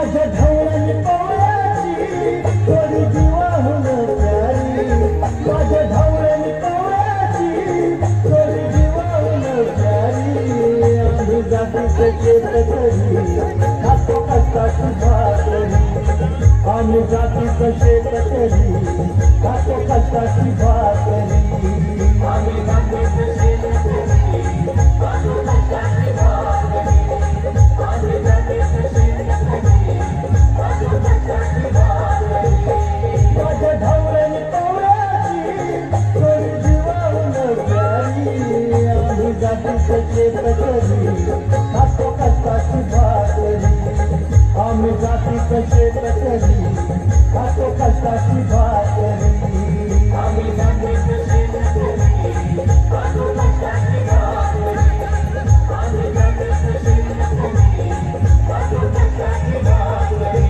माझ्या ढवळणी पोळ्याची थोडी जीवाहून प्यारी, माझ्या ढवळणी पोळ्याची थोडी जीवाहून प्यारी. आम्ही जातीचं शेतकरी खातो कष्टाची भाकरी, आम्ही जातीचं शेतकरी खातो कष्टाची भाकरी. आम्ही जातीचं शेतकरी खातो कष्टाची भाकरी, आम्ही जातीचं शेतकरी खातो कष्टाची भाकरी. माझ्या ढवळणी पोळ्याची थोडी जीवाहून प्यारी, आम्ही जातीचं शेतकरी खातो कष्टाची भाकरी, आम्ही जातीचं शेतकरी खातो कष्टाची भाकरी. आम्ही जातीचं शेतकरी खातो कष्टाची भाकरी, आम्ही जातीचं शेतकरी खातो कष्टाची भाकरी.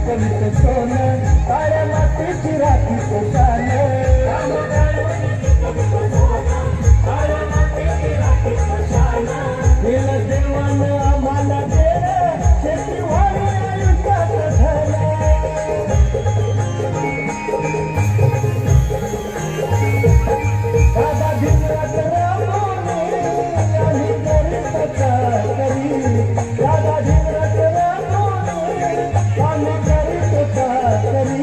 कवित सोनं काळ्या मातीची राखी पोषाण, केलं देवानं आम्हाला केलं शेतीवाडी आयुष्यात झालं. दादा भिंगरात रामोने आम्ही करीत करी, दादा भिंगरात रामोने आम्ही करीत करी.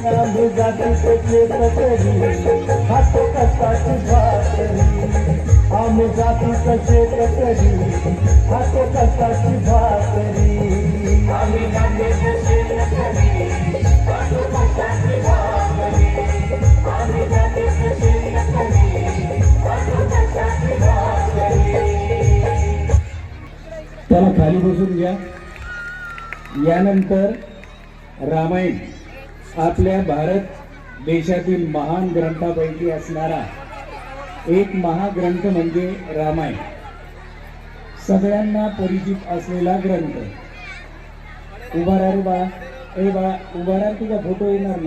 आम्ही जातीचं शेतकरी खातो कष्टाची भाकरी, आम्ही जातीचं शेतकरी खातो कष्टाची भाकरी. आम्ही जातीचं शेतकरी खातो कष्टाची भाकरी, आम्ही जातीचं शेतकरी खातो कष्टाची भाकरी. त्याला खाली बसून घ्या. यानंतर रामायण आपल्या भारत देशातील महान ग्रंथापैकी असणारा एक महाग्रंथ म्हणजे रामायण. सगळ्यांना परिचित असलेला ग्रंथ. उभा रे बाळा, ए बाळा उभा राहा, तुझा फोटो येणार नाही.